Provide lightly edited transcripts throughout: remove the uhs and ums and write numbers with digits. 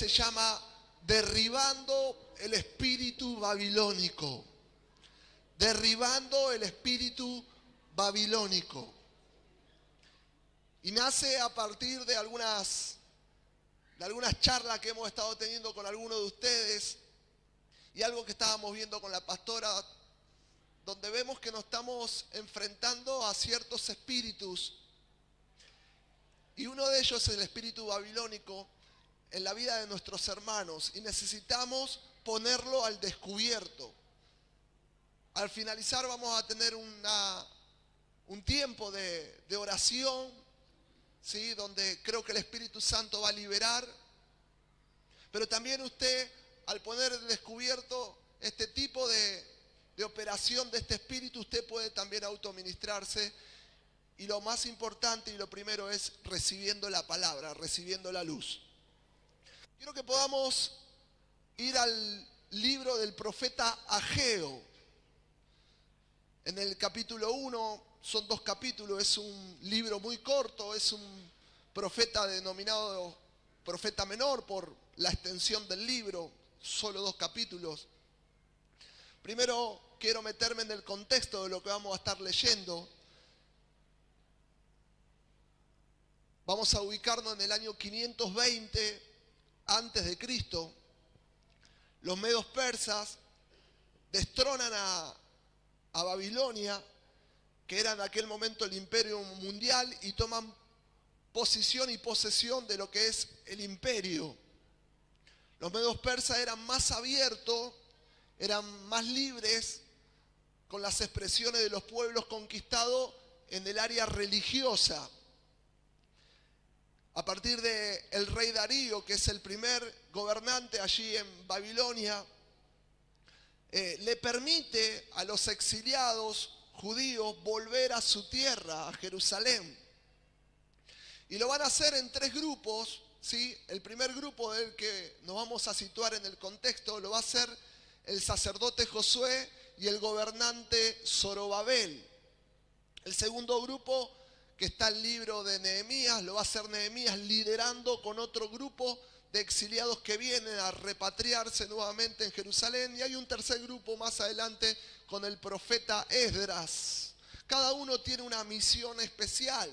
se llama Derribando el espíritu babilónico. Derribando el espíritu babilónico. Y nace a partir de algunas charlas que hemos estado teniendo con algunos de ustedes y algo que estábamos viendo con la pastora, donde vemos que nos estamos enfrentando a ciertos espíritus. Y uno de ellos es el espíritu babilónico en la vida de nuestros hermanos. Y necesitamos ponerlo al descubierto. Al finalizar vamos a tener un tiempo de oración, ¿sí? Donde creo que el Espíritu Santo va a liberar. Pero también usted, al poner al descubierto este tipo de operación de este espíritu, usted puede también autoministrarse. Y lo más importante y lo primero es recibiendo la palabra, recibiendo la luz. Quiero que podamos ir al libro del profeta Ageo. En el capítulo 1, son 2 capítulos, es un libro muy corto, es un profeta denominado profeta menor por la extensión del libro, solo 2 capítulos. Primero quiero meterme en el contexto de lo que vamos a estar leyendo. Vamos a ubicarnos en el año 520 antes de Cristo. Los medos persas destronan a Babilonia, que era en aquel momento el imperio mundial, y toman posición y posesión de lo que es el imperio. Los medos persas eran más abiertos, eran más libres con las expresiones de los pueblos conquistados en el área religiosa. A partir del rey Darío, que es el primer gobernante allí en Babilonia, le permite a los exiliados judíos volver a su tierra, a Jerusalén. Y lo van a hacer en 3 grupos, ¿sí? El primer grupo del que nos vamos a situar en el contexto lo va a hacer el sacerdote Josué y el gobernante Zorobabel. El segundo grupo, que está en el libro de Nehemías, lo va a hacer Nehemías liderando con otro grupo de exiliados que vienen a repatriarse nuevamente en Jerusalén. Y hay un tercer grupo más adelante con el profeta Esdras. Cada uno tiene una misión especial.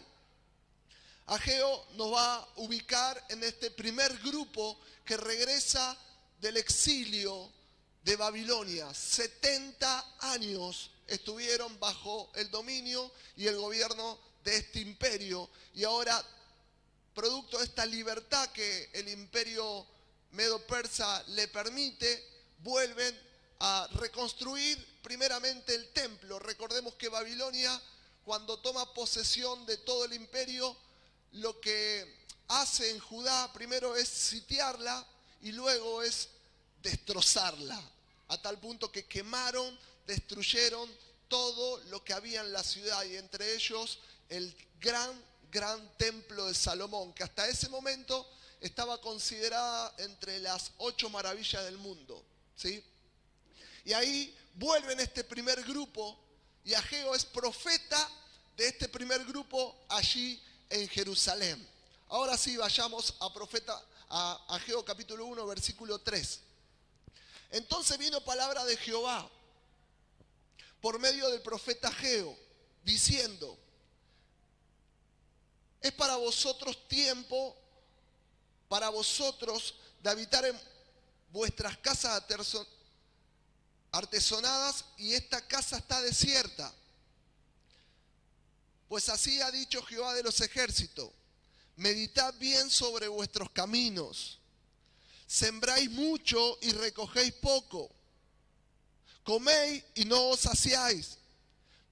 Ageo nos va a ubicar en este primer grupo que regresa del exilio de Babilonia. 70 años estuvieron bajo el dominio y el gobierno de este imperio, y ahora, producto de esta libertad que el imperio medo-persa le permite, vuelven a reconstruir primeramente el templo. Recordemos que Babilonia, cuando toma posesión de todo el imperio, lo que hace en Judá primero es sitiarla y luego es destrozarla, a tal punto que quemaron, destruyeron todo lo que había en la ciudad, y entre ellos el gran templo de Salomón, que hasta ese momento estaba considerada entre las 8 maravillas del mundo, ¿sí? Y ahí vuelven este primer grupo, y Ageo es profeta de este primer grupo allí en Jerusalén. Ahora sí, vayamos a Ageo capítulo 1, versículo 3. Entonces vino palabra de Jehová por medio del profeta Ageo, diciendo: es para vosotros tiempo, para vosotros de habitar en vuestras casas artesonadas, y esta casa está desierta. Pues así ha dicho Jehová de los ejércitos: meditad bien sobre vuestros caminos. Sembráis mucho y recogéis poco. Coméis y no os saciáis.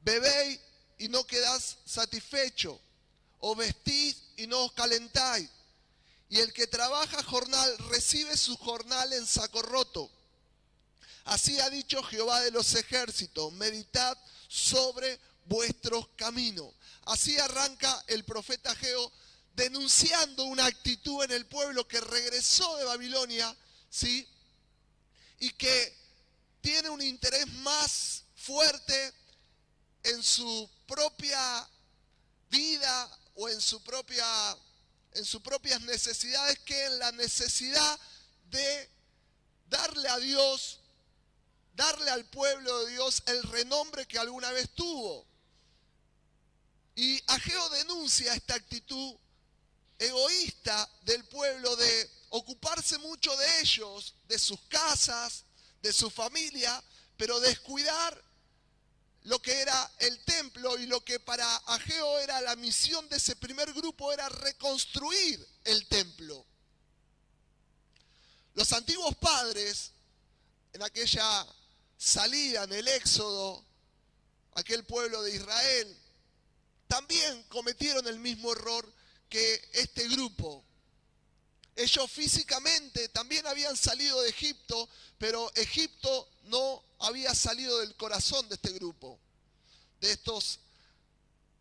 Bebéis y no quedáis satisfechos. Os vestís y no os calentáis. Y el que trabaja jornal recibe su jornal en saco roto. Así ha dicho Jehová de los ejércitos: meditad sobre vuestros caminos. Así arranca el profeta Ageo, denunciando una actitud en el pueblo que regresó de Babilonia, ¿sí? Y que tiene un interés más fuerte en su propia vida o en sus propias necesidades que en la necesidad de darle a Dios, darle al pueblo de Dios el renombre que alguna vez tuvo. Y Ageo denuncia esta actitud egoísta del pueblo de ocuparse mucho de ellos, de sus casas, de su familia, pero descuidar lo que era el templo, y lo que para Ageo era la misión de ese primer grupo era reconstruir el templo. Los antiguos padres, en aquella salida, en el éxodo, aquel pueblo de Israel, también cometieron el mismo error que este grupo. Ellos físicamente también habían salido de Egipto, pero Egipto no había salido del corazón de este grupo, de estos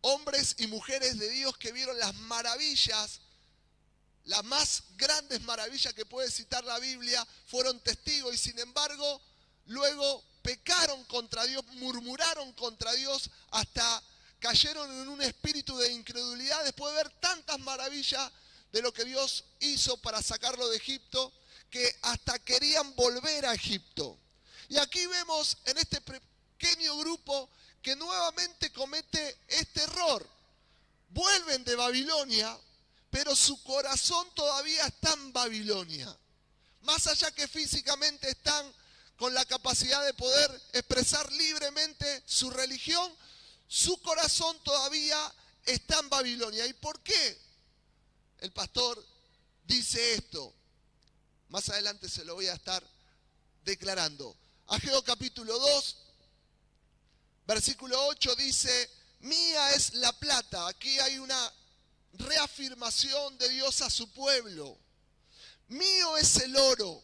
hombres y mujeres de Dios que vieron las maravillas, las más grandes maravillas que puede citar la Biblia, fueron testigos y sin embargo luego pecaron contra Dios, murmuraron contra Dios, hasta cayeron en un espíritu de incredulidad después de ver tantas maravillas de lo que Dios hizo para sacarlo de Egipto, que hasta querían volver a Egipto. Y aquí vemos en este pequeño grupo que nuevamente comete este error. Vuelven de Babilonia, pero su corazón todavía está en Babilonia. Más allá que físicamente están con la capacidad de poder expresar libremente su religión, su corazón todavía está en Babilonia. ¿Y por qué el pastor dice esto? Más adelante se lo voy a estar declarando. Ageo capítulo 2, versículo 8 dice: mía es la plata. Aquí hay una reafirmación de Dios a su pueblo. Mío es el oro,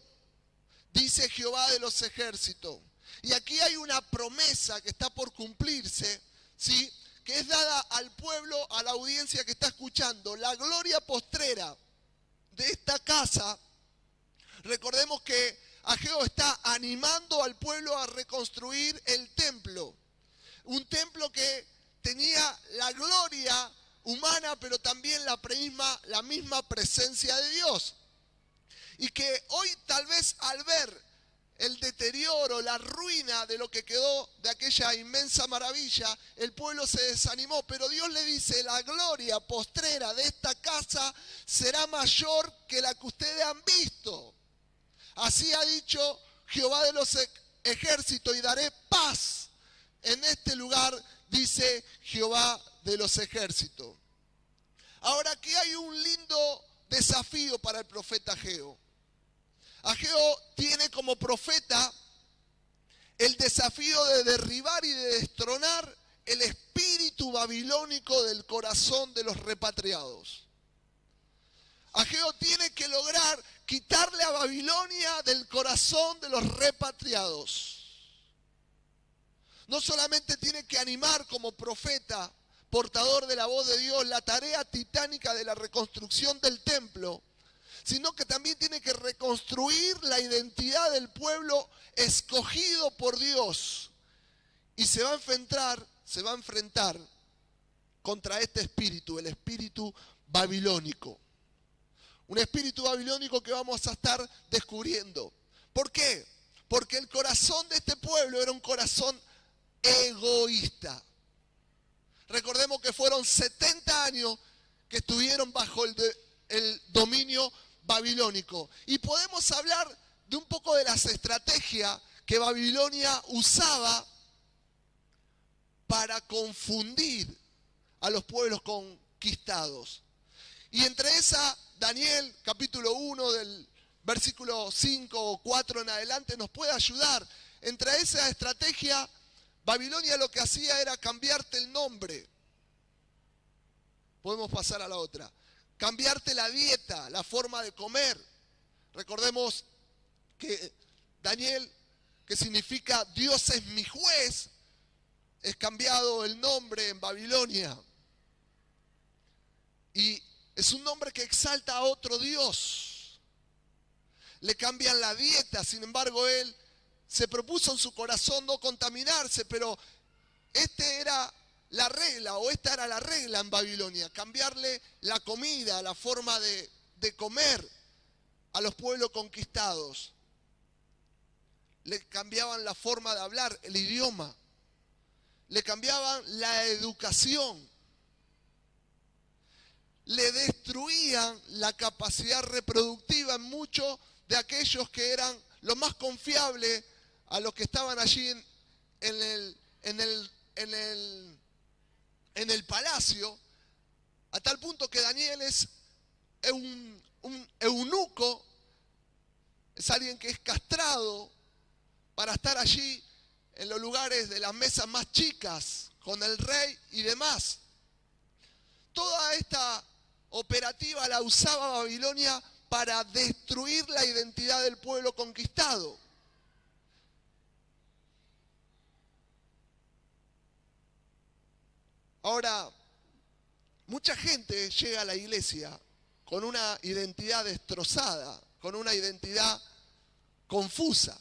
dice Jehová de los ejércitos. Y aquí hay una promesa que está por cumplirse, ¿sí?, que es dada al pueblo, a la audiencia que está escuchando. La gloria postrera de esta casa, recordemos que Ageo está animando al pueblo a reconstruir el templo. Un templo que tenía la gloria humana, pero también la misma presencia de Dios. Y que hoy tal vez al ver el deterioro, la ruina de lo que quedó de aquella inmensa maravilla, el pueblo se desanimó. Pero Dios le dice: la gloria postrera de esta casa será mayor que la que ustedes han visto. Así ha dicho Jehová de los ejércitos, y daré paz en este lugar, dice Jehová de los ejércitos. Ahora, aquí hay un lindo desafío para el profeta Ageo. Ageo tiene como profeta el desafío de derribar y de destronar el espíritu babilónico del corazón de los repatriados. Ageo tiene que lograr quitarle a Babilonia del corazón de los repatriados. No solamente tiene que animar como profeta, portador de la voz de Dios, la tarea titánica de la reconstrucción del templo, sino que también tiene que reconstruir la identidad del pueblo escogido por Dios. Y se va a enfrentar contra este espíritu, el espíritu babilónico. Un espíritu babilónico que vamos a estar descubriendo. ¿Por qué? Porque el corazón de este pueblo era un corazón egoísta. Recordemos que fueron 70 años que estuvieron bajo el dominio babilónico. Y podemos hablar de un poco de las estrategias que Babilonia usaba para confundir a los pueblos conquistados. Y entre esa, Daniel capítulo 1 del versículo 5 o 4 en adelante nos puede ayudar. Entre esa estrategia, Babilonia lo que hacía era cambiarte el nombre. Podemos pasar a la otra. Cambiarte la dieta, la forma de comer. Recordemos que Daniel, que significa Dios es mi juez, es cambiado el nombre en Babilonia. Y es un nombre que exalta a otro Dios. Le cambian la dieta, sin embargo él se propuso en su corazón no contaminarse, pero esta era la regla en Babilonia, cambiarle la comida, la forma de comer. a los pueblos conquistados. Le cambiaban la forma de hablar, el idioma. Le cambiaban la educación. Le destruían la capacidad reproductiva en muchos de aquellos que eran los más confiables a los que estaban allí en el palacio, a tal punto que Daniel es un eunuco, es alguien que es castrado para estar allí en los lugares de las mesas más chicas, con el rey y demás. Toda esta operativa la usaba Babilonia para destruir la identidad del pueblo conquistado. Ahora, mucha gente llega a la iglesia con una identidad destrozada, con una identidad confusa.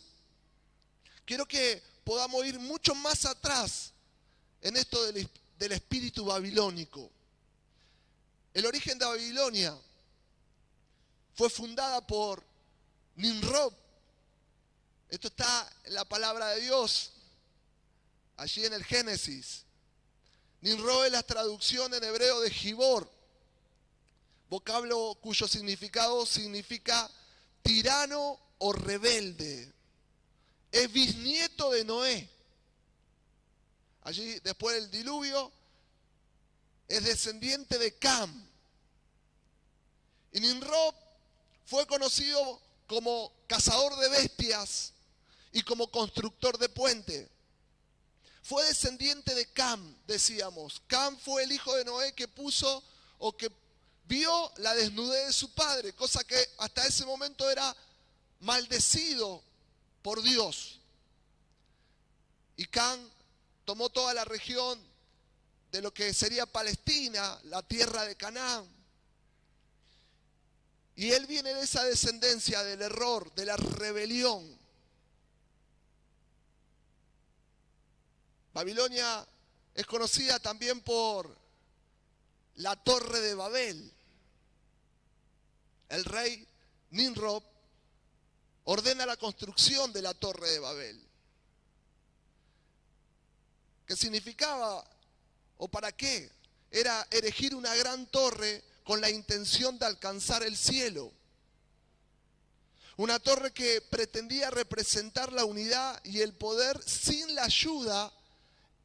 Quiero que podamos ir mucho más atrás en esto del espíritu babilónico. El origen de Babilonia fue fundada por Nimrod. Esto está en la palabra de Dios, allí en el Génesis. Nimrod es la traducción en hebreo de Gibor, vocablo cuyo significado significa tirano o rebelde. Es bisnieto de Noé. Allí, después del diluvio, es descendiente de Cam. Y Nimrod fue conocido como cazador de bestias y como constructor de puente. Fue descendiente de Cam, decíamos. Cam fue el hijo de Noé que puso o que vio la desnudez de su padre, cosa que hasta ese momento era maldecido por Dios. Y Cam tomó toda la región de lo que sería Palestina, la tierra de Canaán. Y él viene de esa descendencia del error, de la rebelión. Babilonia es conocida también por la Torre de Babel. El rey Nimrod ordena la construcción de la Torre de Babel. ¿Qué significaba o para qué? Era erigir una gran torre con la intención de alcanzar el cielo. Una torre que pretendía representar la unidad y el poder sin la ayuda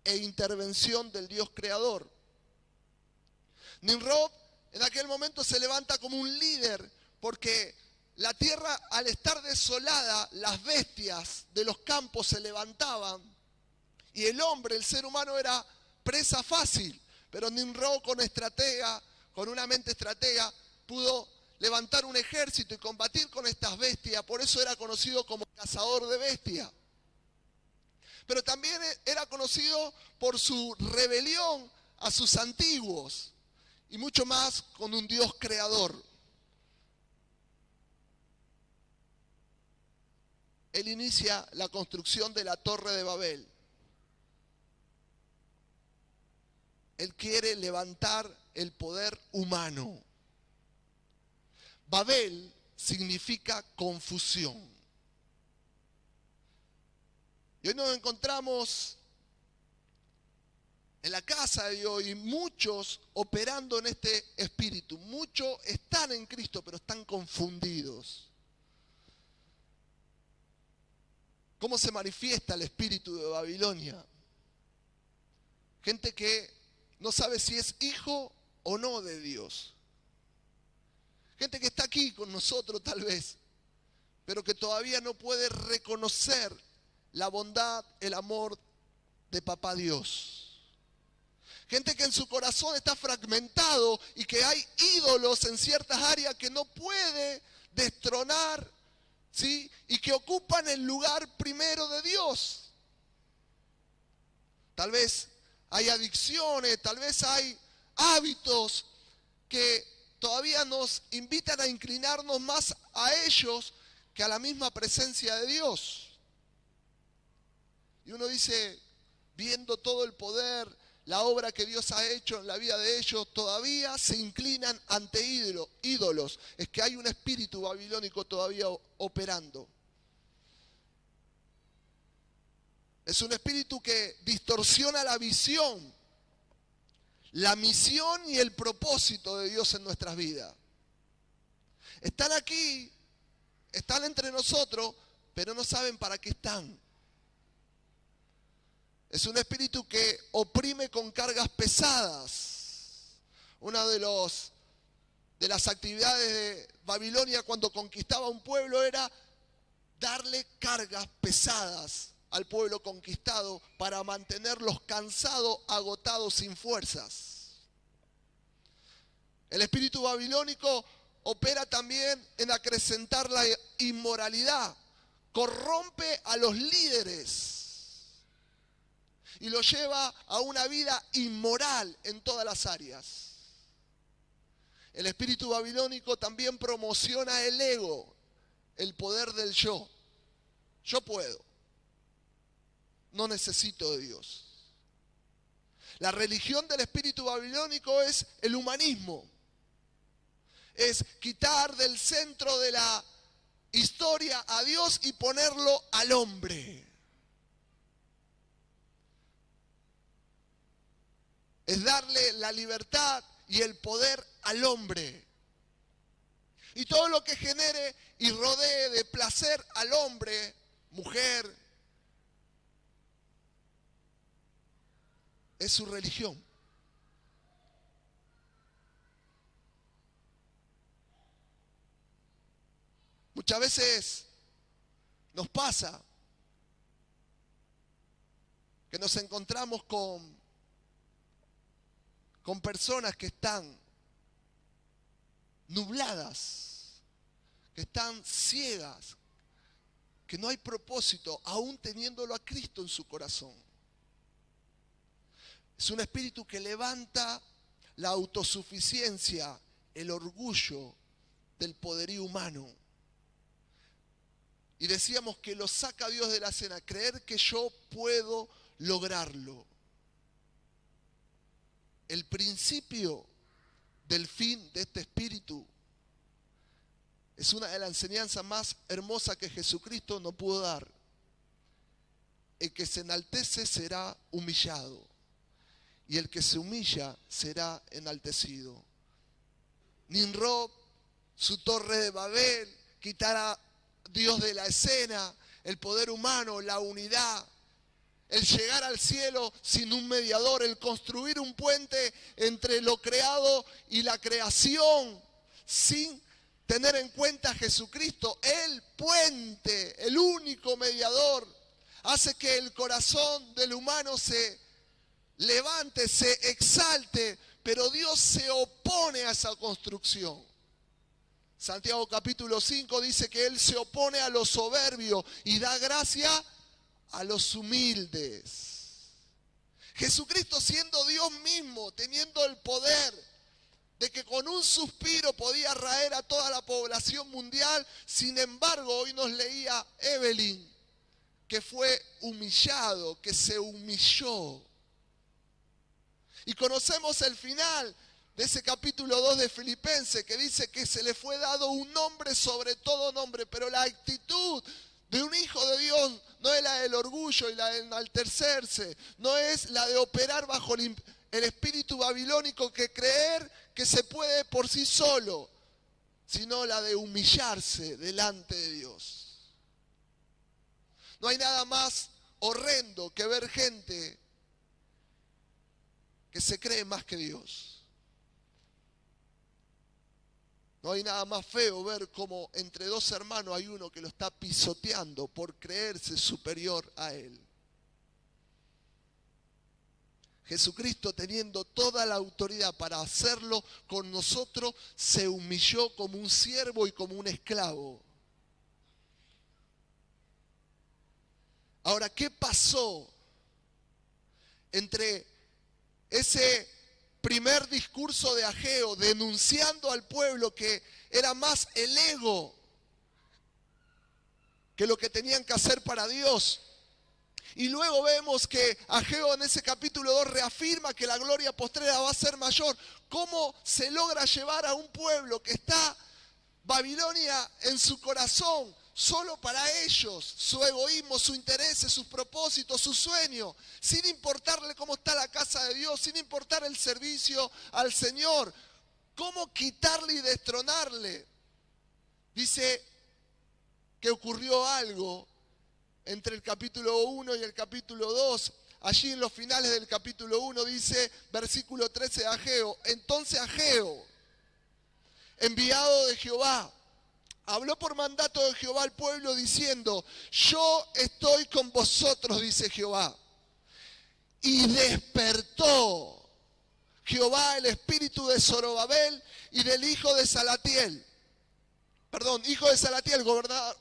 e intervención del Dios creador. Nimrod en aquel momento se levanta como un líder porque la tierra, al estar desolada, las bestias de los campos se levantaban y el hombre, el ser humano, era presa fácil. Pero Nimrod, con una mente estratega, pudo levantar un ejército y combatir con estas bestias. Por eso era conocido como cazador de bestias. Pero también era conocido por su rebelión a sus antiguos y mucho más con un Dios creador. Él inicia la construcción de la Torre de Babel. Él quiere levantar el poder humano. Babel significa confusión. Y hoy nos encontramos en la casa de Dios y muchos operando en este espíritu. Muchos están en Cristo, pero están confundidos. ¿Cómo se manifiesta el espíritu de Babilonia? Gente que no sabe si es hijo o no de Dios. Gente que está aquí con nosotros tal vez, pero que todavía no puede reconocer la bondad, el amor de Papá Dios. Gente que en su corazón está fragmentado y que hay ídolos en ciertas áreas que no puede destronar, ¿sí? Y que ocupan el lugar primero de Dios. Tal vez hay adicciones, tal vez hay hábitos que todavía nos invitan a inclinarnos más a ellos que a la misma presencia de Dios. Y uno dice, viendo todo el poder, la obra que Dios ha hecho en la vida de ellos, todavía se inclinan ante ídolos. Es que hay un espíritu babilónico todavía operando. Es un espíritu que distorsiona la visión, la misión y el propósito de Dios en nuestras vidas. Están aquí, están entre nosotros, pero no saben para qué están. Es un espíritu que oprime con cargas pesadas. Una de las actividades de Babilonia cuando conquistaba un pueblo era darle cargas pesadas al pueblo conquistado para mantenerlos cansados, agotados, sin fuerzas. El espíritu babilónico opera también en acrecentar la inmoralidad, corrompe a los líderes y los lleva a una vida inmoral en todas las áreas. El espíritu babilónico también promociona el ego, el poder del yo. Yo puedo. No necesito de Dios. La religión del espíritu babilónico es el humanismo. Es quitar del centro de la historia a Dios y ponerlo al hombre. Es darle la libertad y el poder al hombre. Y todo lo que genere y rodee de placer al hombre, mujer, es su religión. Muchas veces nos pasa que nos encontramos con personas que están nubladas, que están ciegas, que no hay propósito, aún teniéndolo a Cristo en su corazón. Es un espíritu que levanta la autosuficiencia, el orgullo del poderío humano. Y decíamos que lo saca Dios de la escena, creer que yo puedo lograrlo. El principio del fin de este espíritu es una de las enseñanzas más hermosas que Jesucristo nos pudo dar. El que se enaltece será humillado, y el que se humilla será enaltecido. Nimrod, su torre de Babel, quitar a Dios de la escena, el poder humano, la unidad, el llegar al cielo sin un mediador, el construir un puente entre lo creado y la creación, sin tener en cuenta a Jesucristo, el puente, el único mediador, hace que el corazón del humano se levante, se exalte, pero Dios se opone a esa construcción. Santiago capítulo 5 dice que Él se opone a los soberbios y da gracia a los humildes. Jesucristo, siendo Dios mismo, teniendo el poder de que con un suspiro podía raer a toda la población mundial, sin embargo, hoy nos leía Evelyn, que fue humillado, que se humilló. Y conocemos el final de ese capítulo 2 de Filipenses, que dice que se le fue dado un nombre sobre todo nombre, pero la actitud de un hijo de Dios no es la del orgullo y la de enaltecerse, no es la de operar bajo el espíritu babilónico, que creer que se puede por sí solo, sino la de humillarse delante de Dios. No hay nada más horrendo que ver gente que se cree más que Dios. No hay nada más feo ver cómo entre dos hermanos hay uno que lo está pisoteando por creerse superior a él. Jesucristo, teniendo toda la autoridad para hacerlo con nosotros, se humilló como un siervo y como un esclavo. Ahora, ¿qué pasó entre ese primer discurso de Ageo denunciando al pueblo que era más el ego que lo que tenían que hacer para Dios, Y luego vemos que Ageo en ese capítulo 2 reafirma que la gloria postrera va a ser mayor. ¿Cómo se logra llevar a un pueblo que está Babilonia en su corazón, solo para ellos, su egoísmo, su interés, sus propósitos, su sueño, sin importarle cómo está la casa de Dios, sin importar el servicio al Señor? ¿Cómo quitarle y destronarle? Dice que ocurrió algo entre el capítulo 1 y el capítulo 2. Allí en los finales del capítulo 1 dice, versículo 13 de Ageo, entonces Ageo, enviado de Jehová, habló por mandato de Jehová al pueblo diciendo, yo estoy con vosotros, dice Jehová. Y despertó Jehová el espíritu de Zorobabel y del hijo de Salatiel,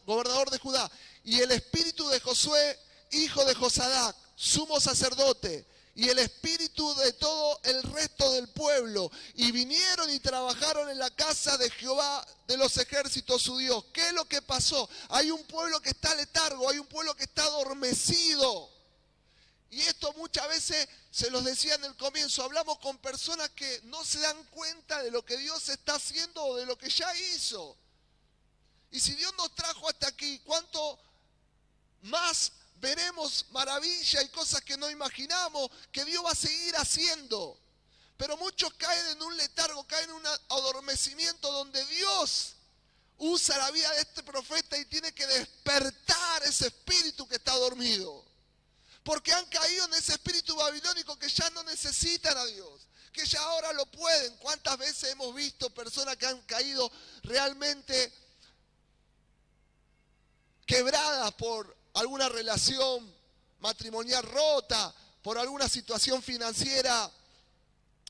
gobernador de Judá, y el espíritu de Josué, hijo de Josadac, sumo sacerdote, y el espíritu de todo el resto del pueblo, y vinieron y trabajaron en la casa de Jehová de los ejércitos su Dios. ¿Qué es lo que pasó? Hay un pueblo que está letargo, hay un pueblo que está adormecido. Y esto muchas veces, se los decía en el comienzo, hablamos con personas que no se dan cuenta de lo que Dios está haciendo o de lo que ya hizo. Y si Dios nos trajo hasta aquí, ¿cuánto más veremos maravilla y cosas que no imaginamos que Dios va a seguir haciendo? Pero muchos caen en un letargo, caen en un adormecimiento donde Dios usa la vida de este profeta y tiene que despertar ese espíritu que está dormido. Porque han caído en ese espíritu babilónico que ya no necesitan a Dios, que ya ahora lo pueden. ¿Cuántas veces hemos visto personas que han caído realmente quebradas por alguna relación matrimonial rota, por alguna situación financiera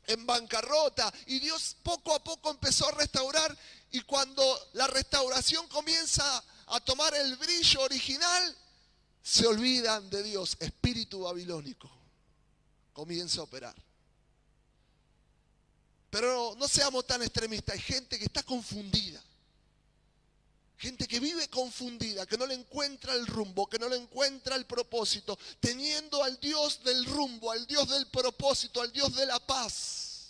en bancarrota? Y Dios poco a poco empezó a restaurar, y cuando la restauración comienza a tomar el brillo original, se olvidan de Dios. Espíritu babilónico comienza a operar. Pero no seamos tan extremistas. Hay gente que está confundida. Gente que vive confundida, que no le encuentra el rumbo, que no le encuentra el propósito, teniendo al Dios del rumbo, al Dios del propósito, al Dios de la paz.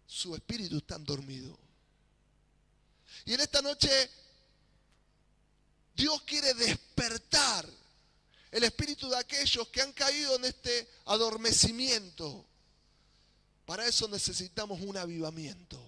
Su espíritu está dormido. Y en esta noche Dios quiere despertar el espíritu de aquellos que han caído en este adormecimiento. Para eso necesitamos un avivamiento,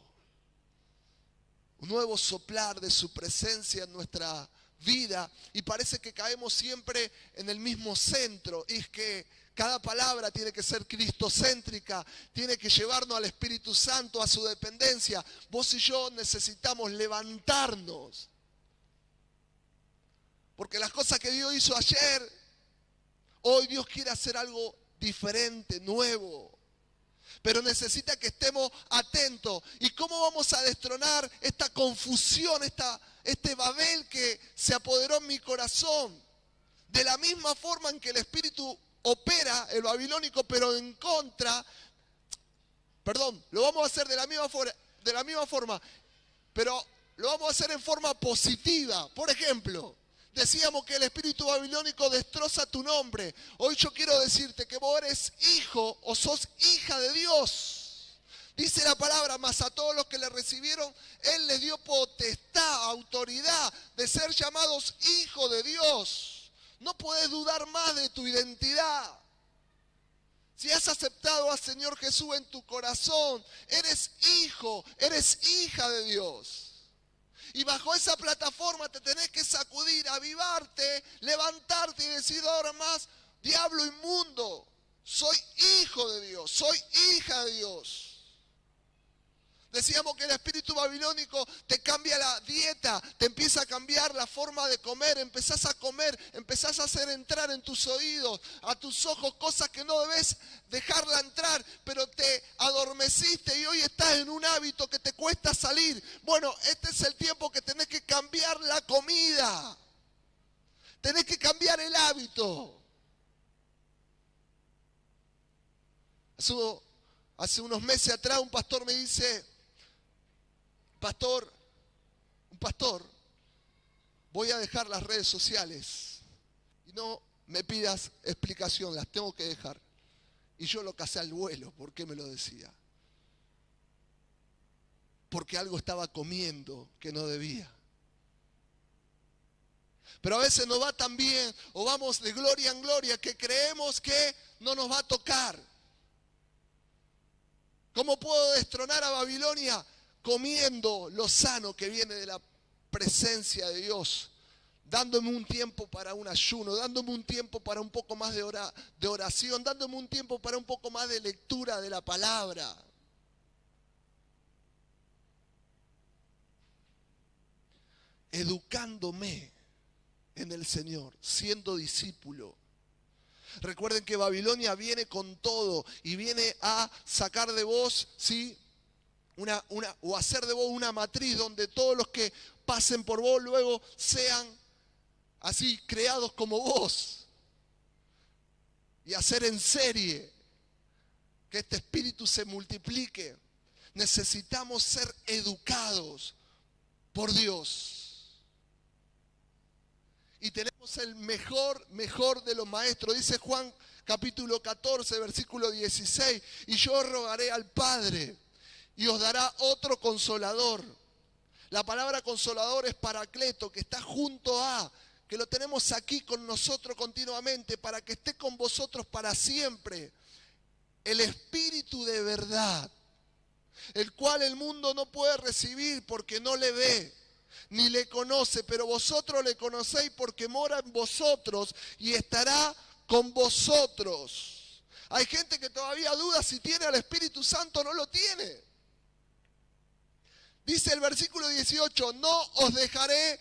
un nuevo soplar de su presencia en nuestra vida. Y parece que caemos siempre en el mismo centro, y es que cada palabra tiene que ser cristocéntrica, tiene que llevarnos al Espíritu Santo, a su dependencia. Vos y yo necesitamos levantarnos, porque las cosas que Dios hizo ayer, hoy Dios quiere hacer algo diferente, nuevo. Pero necesita que estemos atentos. ¿Y cómo vamos a destronar esta confusión, este Babel que se apoderó en mi corazón? De la misma forma en que el espíritu opera, el babilónico, pero en contra. Lo vamos a hacer de la misma forma, pero lo vamos a hacer en forma positiva. Por ejemplo, decíamos que el espíritu babilónico destroza tu nombre. Hoy yo quiero decirte que vos eres hijo o sos hija de Dios. Dice la palabra, mas a todos los que le recibieron, Él les dio potestad, autoridad de ser llamados hijos de Dios. No puedes dudar más de tu identidad. Si has aceptado al Señor Jesús en tu corazón, eres hijo, eres hija de Dios. Y bajo esa plataforma te tenés que sacudir, avivarte, levantarte y decir ahora más, diablo inmundo, soy hijo de Dios, soy hija de Dios. Decíamos que el espíritu babilónico te cambia la dieta, te empieza a cambiar la forma de comer, empezás a comer, empezás a hacer entrar en tus oídos, a tus ojos, cosas que no debes dejarla entrar, pero te adormeciste y hoy estás en un hábito que te cuesta salir. Bueno, este es el tiempo que tenés que cambiar la comida, tenés que cambiar el hábito. Hace unos meses atrás un pastor me dice, pastor, voy a dejar las redes sociales. Y no me pidas explicación, las tengo que dejar. Y yo lo casé al vuelo. ¿Por qué me lo decía? Porque algo estaba comiendo que no debía. Pero a veces nos va tan bien, o vamos de gloria en gloria, que creemos que no nos va a tocar. ¿Cómo puedo destronar a Babilonia? Comiendo lo sano que viene de la presencia de Dios, dándome un tiempo para un ayuno, dándome un tiempo para un poco más de oración, dándome un tiempo para un poco más de lectura de la palabra. Educándome en el Señor, siendo discípulo. Recuerden que Babilonia viene con todo y viene a sacar de vos, ¿sí? O hacer de vos una matriz donde todos los que pasen por vos luego sean así creados como vos. Y hacer en serie que este espíritu se multiplique. Necesitamos ser educados por Dios. Y tenemos el mejor de los maestros. Dice Juan capítulo 14, versículo 16. Y yo rogaré al Padre y os dará otro consolador. La palabra consolador es paracleto, que está junto a, que lo tenemos aquí con nosotros continuamente, para que esté con vosotros para siempre. El Espíritu de verdad, el cual el mundo no puede recibir porque no le ve ni le conoce, pero vosotros le conocéis porque mora en vosotros y estará con vosotros. Hay gente que todavía duda si tiene al Espíritu Santo o no lo tiene. Dice el versículo 18, no os dejaré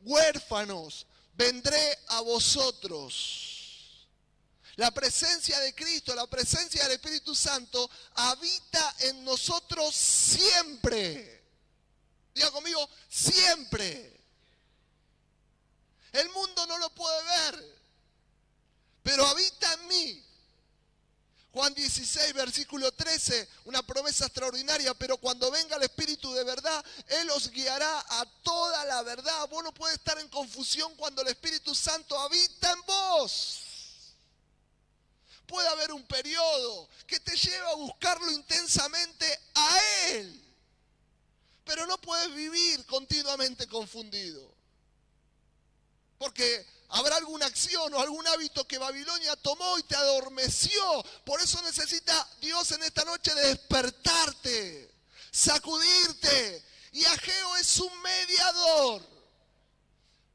huérfanos, vendré a vosotros. La presencia de Cristo, la presencia del Espíritu Santo habita en nosotros siempre. Diga conmigo, siempre. El mundo no lo puede ver, pero habita en mí. Juan 16, versículo 13, una promesa extraordinaria, pero cuando venga el Espíritu de verdad, Él os guiará a toda la verdad. Vos no puedes estar en confusión cuando el Espíritu Santo habita en vos. Puede haber un periodo que te lleve a buscarlo intensamente a Él. Pero no puedes vivir continuamente confundido. Porque habrá alguna acción o algún hábito que Babilonia tomó y te adormeció. Por eso necesita Dios en esta noche despertarte, sacudirte. Y Ageo es un mediador.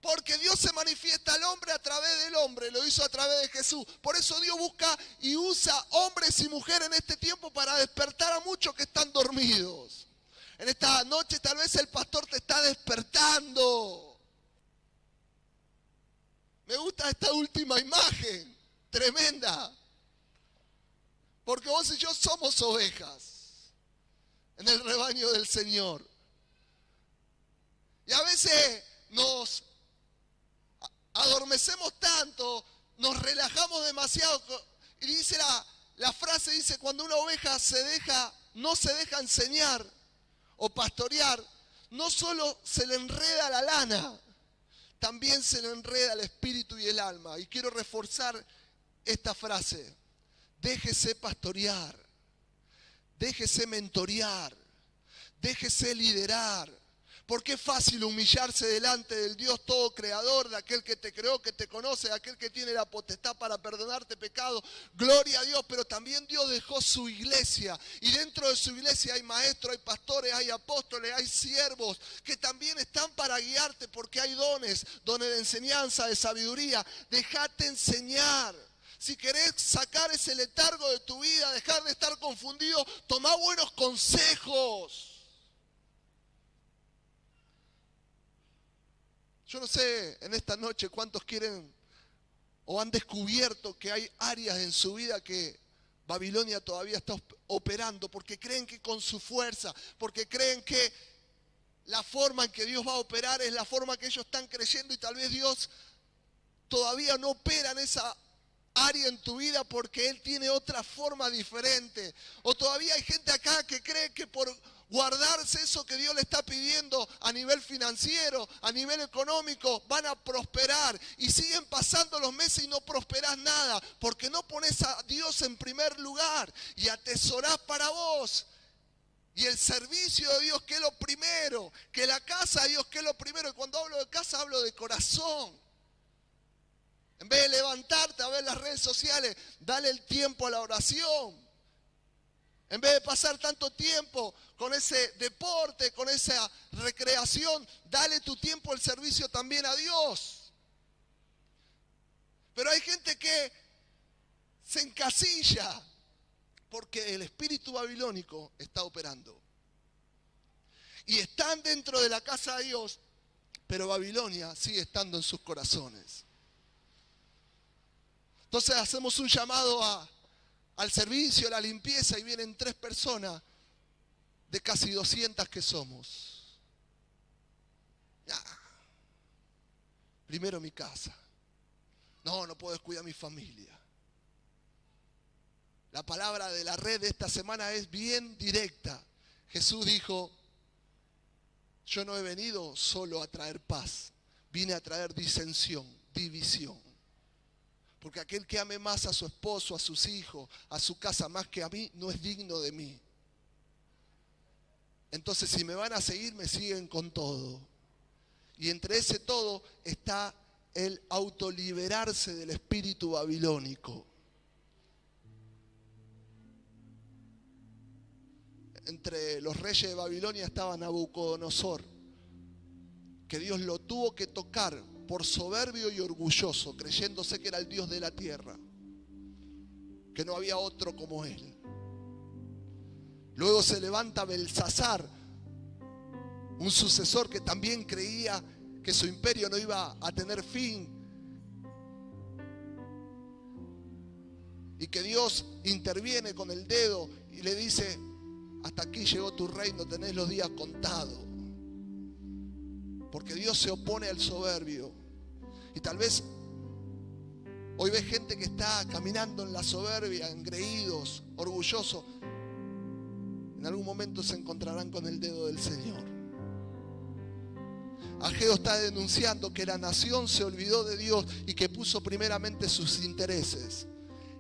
Porque Dios se manifiesta al hombre a través del hombre, lo hizo a través de Jesús. Por eso Dios busca y usa hombres y mujeres en este tiempo para despertar a muchos que están dormidos. En esta noche tal vez el pastor te está despertando. Me gusta esta última imagen, tremenda. Porque vos y yo somos ovejas en el rebaño del Señor. Y a veces nos adormecemos tanto, nos relajamos demasiado. Y dice la frase, dice, cuando una oveja no se deja enseñar o pastorear, no solo se le enreda la lana, también se le enreda el espíritu y el alma. Y quiero reforzar esta frase: déjese pastorear, déjese mentorear, déjese liderar. Porque es fácil humillarse delante del Dios todo creador, de aquel que te creó, que te conoce, de aquel que tiene la potestad para perdonarte pecado. Gloria a Dios, pero también Dios dejó su iglesia. Y dentro de su iglesia hay maestros, hay pastores, hay apóstoles, hay siervos que también están para guiarte, porque hay dones de enseñanza, de sabiduría. Déjate enseñar. Si querés sacar ese letargo de tu vida, dejar de estar confundido, tomá buenos consejos. Yo no sé en esta noche cuántos quieren o han descubierto que hay áreas en su vida que Babilonia todavía está operando, porque creen que con su fuerza, porque creen que la forma en que Dios va a operar es la forma que ellos están creyendo, y tal vez Dios todavía no opera en esa área en tu vida porque Él tiene otra forma diferente. O todavía hay gente acá que cree que por guardarse eso que Dios le está pidiendo a nivel financiero, a nivel económico, van a prosperar. Y siguen pasando los meses y no prosperás nada, porque no pones a Dios en primer lugar y atesorás para vos. Y el servicio de Dios, que es lo primero, que la casa de Dios, que es lo primero. Y cuando hablo de casa, hablo de corazón. En vez de levantarte a ver las redes sociales, dale el tiempo a la oración. En vez de pasar tanto tiempo con ese deporte, con esa recreación, dale tu tiempo al servicio también a Dios. Pero hay gente que se encasilla porque el espíritu babilónico está operando. Y están dentro de la casa de Dios, pero Babilonia sigue estando en sus corazones. Entonces hacemos un llamado al servicio, a la limpieza, y vienen 3 personas de casi 200 que somos. Primero mi casa. No puedo descuidar a mi familia. La palabra de la red de esta semana es bien directa. Jesús dijo, yo no he venido solo a traer paz, vine a traer disensión, división. Porque aquel que ame más a su esposo, a sus hijos, a su casa más que a mí, no es digno de mí. Entonces, si me van a seguir, me siguen con todo. Y entre ese todo está el autoliberarse del espíritu babilónico. Entre los reyes de Babilonia estaba Nabucodonosor, que Dios lo tuvo que tocar por soberbio y orgulloso, creyéndose que era el Dios de la tierra, que no había otro como él. Luego se levanta Belsasar, un sucesor que también creía que su imperio no iba a tener fin, y que Dios interviene con el dedo y le dice, hasta aquí llegó tu reino, tenés los días contados. Porque Dios se opone al soberbio. Y tal vez hoy ves gente que está caminando en la soberbia, engreídos, orgullosos. En algún momento se encontrarán con el dedo del Señor. Ageo está denunciando que la nación se olvidó de Dios y que puso primeramente sus intereses.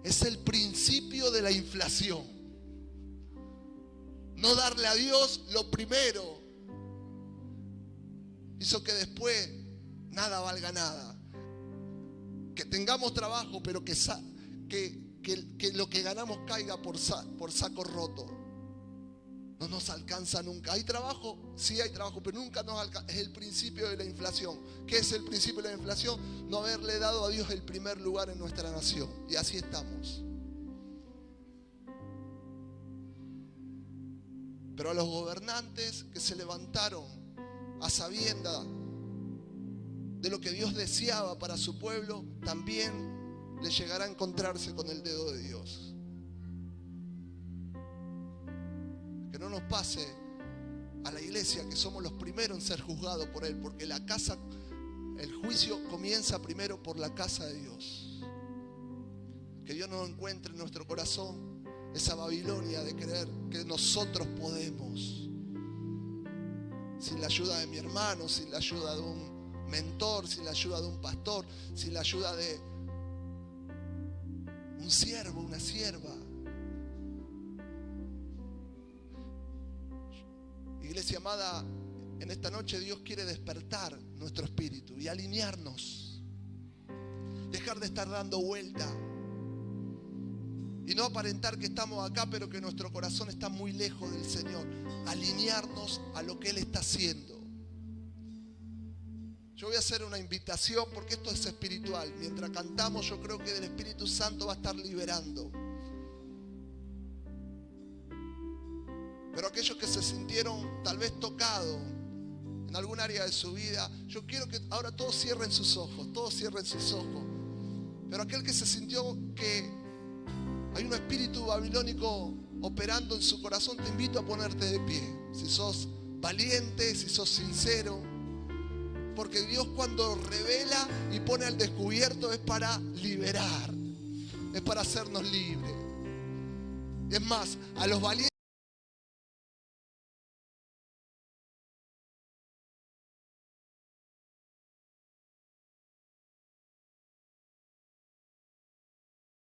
Es el principio de la inflación. No darle a Dios lo primero hizo que después nada valga nada. Que tengamos trabajo, pero que lo que ganamos caiga por saco roto. No nos alcanza nunca. ¿Hay trabajo? Sí hay trabajo, pero nunca nos alcanza. Es el principio de la inflación. ¿Qué es el principio de la inflación? No haberle dado a Dios el primer lugar en nuestra nación. Y así estamos. Pero a los gobernantes que se levantaron a sabienda de lo que Dios deseaba para su pueblo, también les llegará a encontrarse con el dedo de Dios. Que no nos pase a la iglesia que somos los primeros en ser juzgados por Él, porque el juicio comienza primero por la casa de Dios. Que Dios nos encuentre en nuestro corazón esa Babilonia de creer que nosotros podemos, sin la ayuda de mi hermano, sin la ayuda de un mentor, sin la ayuda de un pastor, sin la ayuda de un siervo, una sierva. Iglesia amada, en esta noche Dios quiere despertar nuestro espíritu y alinearnos, dejar de estar dando vuelta y no aparentar que estamos acá pero que nuestro corazón está muy lejos del Señor. Alinearnos a lo que Él está haciendo. Yo voy a hacer una invitación porque esto es espiritual. Mientras cantamos, yo creo que el Espíritu Santo va a estar liberando. Pero aquellos que se sintieron tal vez tocados en algún área de su vida, yo quiero que ahora todos cierren sus ojos, todos cierren sus ojos. Pero aquel que se sintió que hay un espíritu babilónico operando en su corazón, te invito a ponerte de pie. Si sos valiente, si sos sincero. Porque Dios cuando revela y pone al descubierto es para liberar, es para hacernos libres. Es más, a los valientes